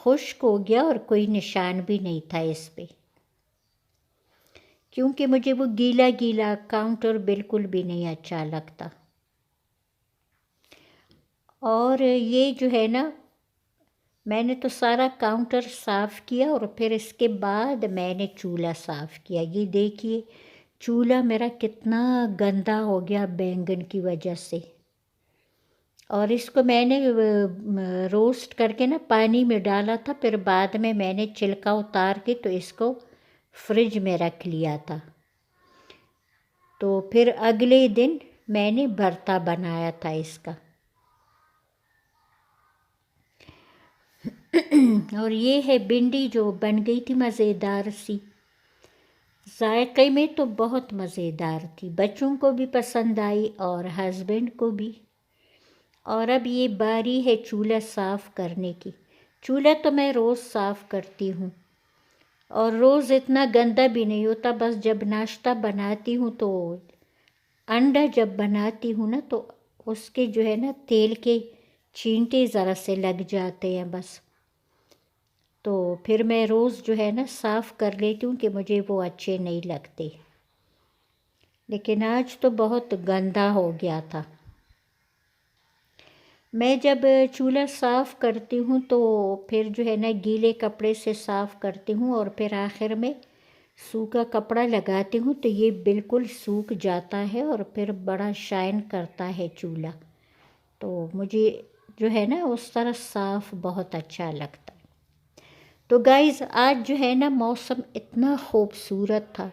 خشک ہو گیا اور کوئی نشان بھی نہیں تھا اس پہ، کیونکہ مجھے وہ گیلا گیلا کاؤنٹر بالکل بھی نہیں اچھا لگتا۔ اور یہ جو ہے نا، میں نے تو سارا کاؤنٹر صاف کیا اور پھر اس کے بعد میں نے چولہا صاف کیا۔ یہ دیکھیے چولہا میرا کتنا گندا ہو گیا بینگن کی وجہ سے، اور اس کو میں نے روسٹ کر کے نا پانی میں ڈالا تھا، پھر بعد میں نے چھلکا اتار کے تو اس کو فریج میں رکھ لیا تھا۔ تو پھر اگلے دن میں نے بھرتا بنایا تھا اس کا۔ اور یہ ہے بھنڈی جو بن گئی تھی مزیدار سی، ذائقے میں تو بہت مزیدار تھی، بچوں کو بھی پسند آئی اور ہسبینڈ کو بھی۔ اور اب یہ باری ہے چولہا صاف کرنے کی۔ چولہا تو میں روز صاف کرتی ہوں، اور روز اتنا گندا بھی نہیں ہوتا، بس جب ناشتہ بناتی ہوں تو انڈا جب بناتی ہوں نا تو اس کے جو ہے نا تیل کے چینٹے ذرا سے لگ جاتے ہیں بس، تو پھر میں روز جو ہے نا صاف کر لیتی ہوں کہ مجھے وہ اچھے نہیں لگتے، لیکن آج تو بہت گندا ہو گیا تھا۔ میں جب چولہا صاف کرتی ہوں تو پھر جو ہے نا گیلے کپڑے سے صاف کرتی ہوں، اور پھر آخر میں سوکھا کپڑا لگاتی ہوں تو یہ بالکل سوکھ جاتا ہے اور پھر بڑا شائن کرتا ہے چولہا، تو مجھے جو ہے نا اس طرح صاف بہت اچھا لگتا ہے۔ تو گائز آج جو ہے نا موسم اتنا خوبصورت تھا،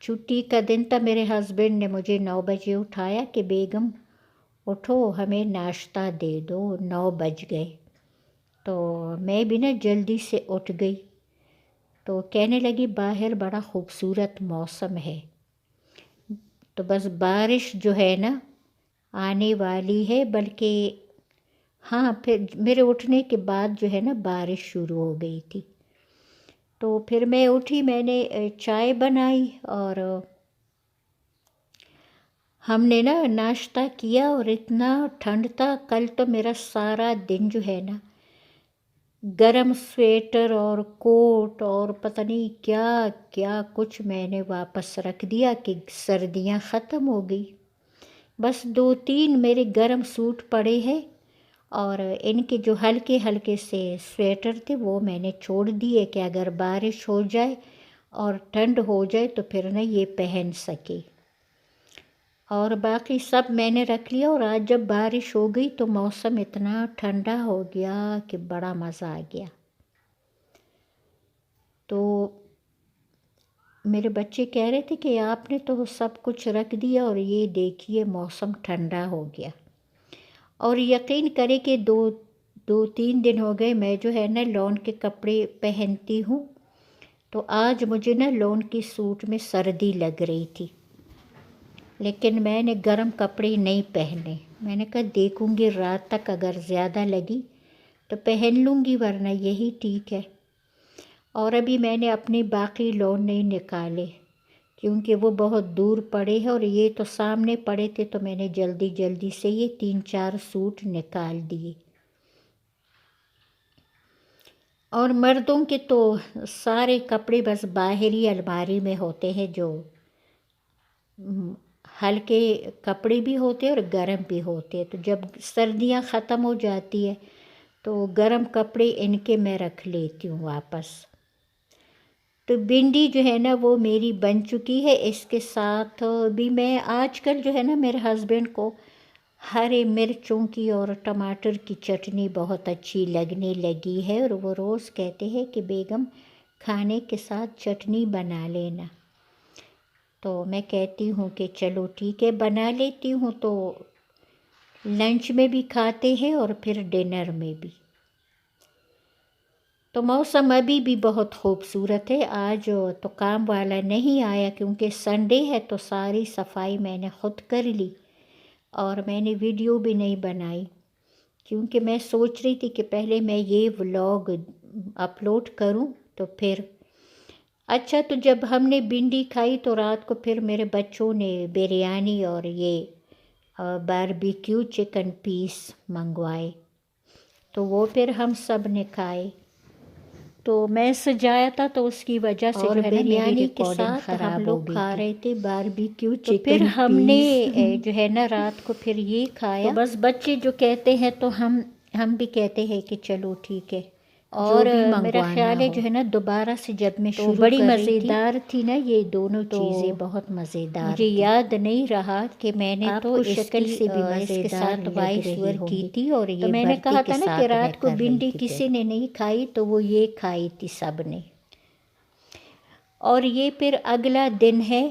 چھٹی کا دن تھا، میرے ہسبینڈ نے مجھے 9 بجے اٹھایا کہ بیگم اٹھو ہمیں ناشتہ دے دو، 9 بج گئے، تو میں بھی نا جلدی سے اٹھ گئی، تو کہنے لگی باہر بڑا خوبصورت موسم ہے، تو بس بارش جو ہے نا آنے والی ہے، بلکہ ہاں پھر میرے اٹھنے کے بعد جو ہے نا بارش شروع ہو گئی تھی۔ تو پھر میں اٹھی، میں نے چائے بنائی اور ہم نے نا ناشتہ کیا، اور اتنا ٹھنڈ تھا، کل تو میرا سارا دن جو ہے نا گرم سویٹر اور کوٹ اور پتہ نہیں کیا کیا کچھ میں نے واپس رکھ دیا کہ سردیاں ختم ہو گئی۔ بس 2-3 میرے گرم سوٹ پڑے ہیں، اور ان کے جو ہلکے ہلکے سے سویٹر تھے وہ میں نے چھوڑ دیے کہ اگر بارش ہو جائے اور ٹھنڈ ہو جائے تو پھر نہ یہ پہن سکے، اور باقی سب میں نے رکھ لیا۔ اور آج جب بارش ہو گئی تو موسم اتنا ٹھنڈا ہو گیا کہ بڑا مزہ آ گیا۔ تو میرے بچے کہہ رہے تھے کہ آپ نے تو سب کچھ رکھ دیا اور یہ دیکھیے موسم ٹھنڈا ہو گیا، اور یقین کرے کہ 2-3 دن ہو گئے میں جو ہے نا لون کے کپڑے پہنتی ہوں، تو آج مجھے نا لون کی سوٹ میں سردی لگ رہی تھی، لیکن میں نے گرم کپڑے نہیں پہنے، میں نے کہا دیکھوں گی رات تک اگر زیادہ لگی تو پہن لوں گی، ورنہ یہی ٹھیک ہے۔ اور ابھی میں نے اپنی باقی لون نہیں نکالے کیونکہ وہ بہت دور پڑے ہیں، اور یہ تو سامنے پڑے تھے تو میں نے جلدی جلدی سے یہ 3-4 سوٹ نکال دیے۔ اور مردوں کے تو سارے کپڑے بس باہری الماری میں ہوتے ہیں، جو ہلکے کپڑے بھی ہوتے اور گرم بھی ہوتے، تو جب سردیاں ختم ہو جاتی ہے تو گرم کپڑے ان کے میں رکھ لیتی ہوں واپس۔ تو بھنڈی جو ہے نا وہ میری بن چکی ہے، اس کے ساتھ بھی میں آج کل جو ہے نا میرے ہسبینڈ کو ہرے مرچوں کی اور ٹماٹر کی چٹنی بہت اچھی لگنے لگی ہے، اور وہ روز کہتے ہیں کہ بیگم کھانے کے ساتھ چٹنی بنا لینا، تو میں کہتی ہوں کہ چلو ٹھیک ہے بنا لیتی ہوں، تو لنچ میں بھی کھاتے ہیں اور پھر ڈنر میں بھی۔ تو موسم ابھی بھی بہت خوبصورت ہے، آج تو کام والا نہیں آیا کیونکہ سنڈے ہے، تو ساری صفائی میں نے خود کر لی، اور میں نے ویڈیو بھی نہیں بنائی کیونکہ میں سوچ رہی تھی کہ پہلے میں یہ ولاگ اپلوڈ کروں تو پھر اچھا۔ تو جب ہم نے بھنڈی کھائی تو رات کو پھر میرے بچوں نے بریانی اور یہ باربیکیو چکن پیس منگوائے، تو وہ پھر ہم سب نے کھائے۔ تو میں سجایا تھا تو اس کی وجہ سے اور جو ہے نا بریانی کے ریکارڈنگ ساتھ ہم خراب لوگ ہو گئی کھا تھی۔ رہے تھے باربیکیو تو چکن پھر ہم نے پیس۔ جو ہے نا رات کو پھر یہ کھایا، تو بس بچے جو کہتے ہیں تو ہم بھی کہتے ہیں کہ چلو ٹھیک ہے، اور میرا خیال ہے جو ہے نا دوبارہ سے جب میں تو شروع بڑی کر رہی تھی مزیدار تھی نا یہ دونوں تو چیزیں، بہت مزیدار مجھے تھی۔ یاد نہیں رہا کہ میں نے آپ تو کو اس شکل کی سے بھی اس کے مزیدار ساتھ لگ وائس رہی اوور کی ہوں گی، تھی، اور تو یہ میں نے برتی کہا کے تھا نا کہ ساتھ میں رات کو کر رہی بھنڈی تھی۔ کسی نے نہیں کھائی تو وہ یہ کھائی تھی سب نے۔ اور یہ پھر اگلا دن ہے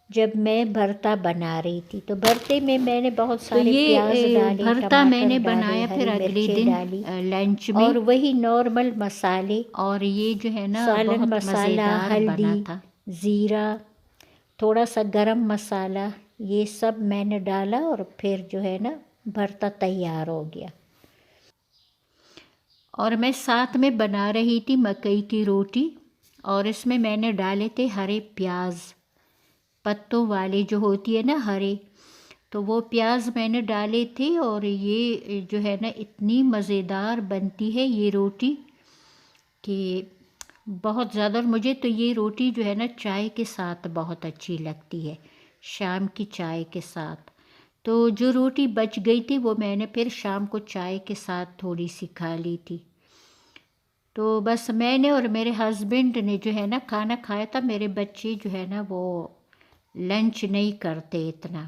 جب میں بھرتا بنا رہی تھی، تو بھرتے میں نے بہت سارے پیاز ڈالے، بھرتا میں ٹماٹر نے ڈالے، بنایا پھر ہری اگلے مرچیں دن ڈالی، لنچ میں، اور وہی نارمل مسالے، اور یہ جو ہے نا سالن بہت مسالہ، مزیدار بنا ہلدی، تھا۔ زیرہ، تھوڑا سا گرم مسالہ، یہ سب میں نے ڈالا، اور پھر جو ہے نا بھرتا تیار ہو گیا۔ اور میں ساتھ میں بنا رہی تھی مکئی کی روٹی، اور اس میں نے ڈالے تھے ہرے پیاز، پتوں والے جو ہوتی ہے نا ہرے، تو وہ پیاز میں نے ڈالے تھے، اور یہ جو ہے نا اتنی مزیدار بنتی ہے یہ روٹی کہ بہت زیادہ، اور مجھے تو یہ روٹی جو ہے نا چائے کے ساتھ بہت اچھی لگتی ہے، شام کی چائے کے ساتھ۔ تو جو روٹی بچ گئی تھی وہ میں نے پھر شام کو چائے کے ساتھ تھوڑی سی کھا لی تھی۔ تو بس میں نے اور میرے ہسبینڈ نے جو ہے نا کھانا کھایا تھا، میرے بچے جو ہے نا وہ لنچ نہیں کرتے اتنا،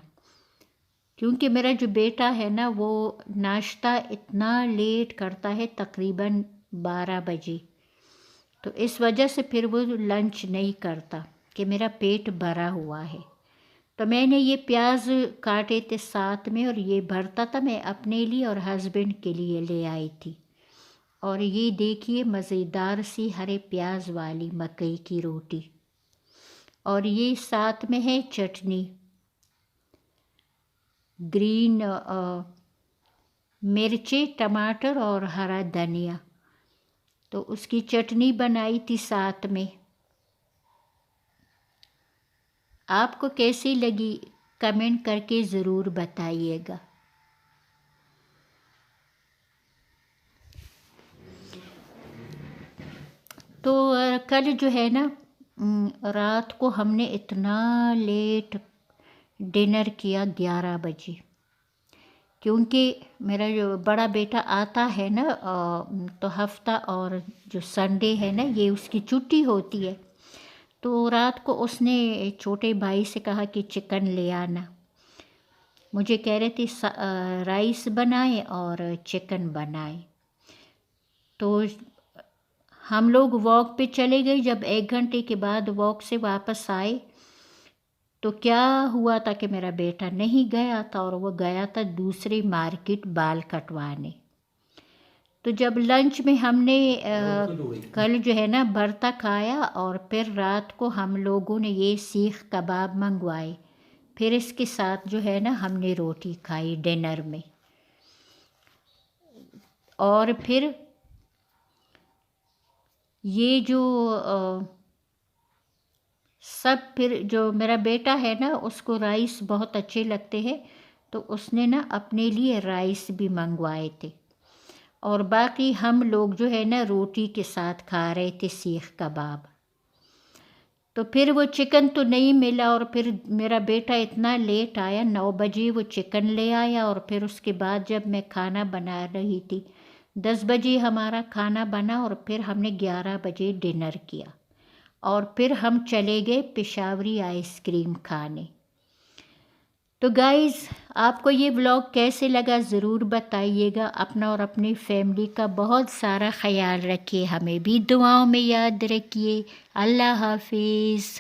کیونکہ میرا جو بیٹا ہے نا وہ ناشتہ اتنا لیٹ کرتا ہے، تقریباً 12 بجے، تو اس وجہ سے پھر وہ لنچ نہیں کرتا کہ میرا پیٹ بھرا ہوا ہے۔ تو میں نے یہ پیاز کاٹے تھے ساتھ میں، اور یہ بھرتا تھا میں اپنے لیے اور ہسبینڈ کے لیے لے آئی تھی، اور یہ دیکھیے مزیدار سی ہرے پیاز والی مکئی کی روٹی، اور یہ ساتھ میں ہے چٹنی، گرین مرچیں، ٹماٹر اور ہرا دھنیا، تو اس کی چٹنی بنائی تھی ساتھ میں۔ آپ کو کیسی لگی کمنٹ کر کے ضرور بتائیے گا۔ تو کل جو ہے نا رات کو ہم نے اتنا لیٹ ڈنر کیا، 11 بجے، کیونکہ میرا جو بڑا بیٹا آتا ہے نا تو ہفتہ اور جو سنڈے ہے نا یہ اس کی چھٹی ہوتی ہے، تو رات کو اس نے چھوٹے بھائی سے کہا کہ چکن لے آنا، مجھے کہہ رہے تھے رائس بنائیں اور چکن بنائیں، تو ہم لوگ واک پہ چلے گئے۔ جب 1 گھنٹے کے بعد واک سے واپس آئے تو کیا ہوا تھا کہ میرا بیٹا نہیں گیا تھا، اور وہ گیا تھا دوسری مارکیٹ بال کٹوانے۔ تو جب لنچ میں ہم نے کل جو ہے نا بھرتا کھایا، اور پھر رات کو ہم لوگوں نے یہ سیخ کباب منگوائے، پھر اس کے ساتھ جو ہے نا ہم نے روٹی کھائی ڈنر میں، اور پھر یہ جو سب، پھر جو میرا بیٹا ہے نا اس کو رائس بہت اچھے لگتے ہیں، تو اس نے نا اپنے لیے رائس بھی منگوائے تھے، اور باقی ہم لوگ جو ہے نا روٹی کے ساتھ کھا رہے تھے سیخ کباب۔ تو پھر وہ چکن تو نہیں ملا، اور پھر میرا بیٹا اتنا لیٹ آیا، 9 بجے وہ چکن لے آیا، اور پھر اس کے بعد جب میں کھانا بنا رہی تھی 10 بجے ہمارا کھانا بنا، اور پھر ہم نے 11 بجے ڈنر کیا، اور پھر ہم چلے گئے پشاوری آئس کریم کھانے۔ تو گائز آپ کو یہ ولاگ کیسے لگا ضرور بتائیے گا، اپنا اور اپنی فیملی کا بہت سارا خیال رکھیے، ہمیں بھی دعاؤں میں یاد رکھیے۔ اللہ حافظ۔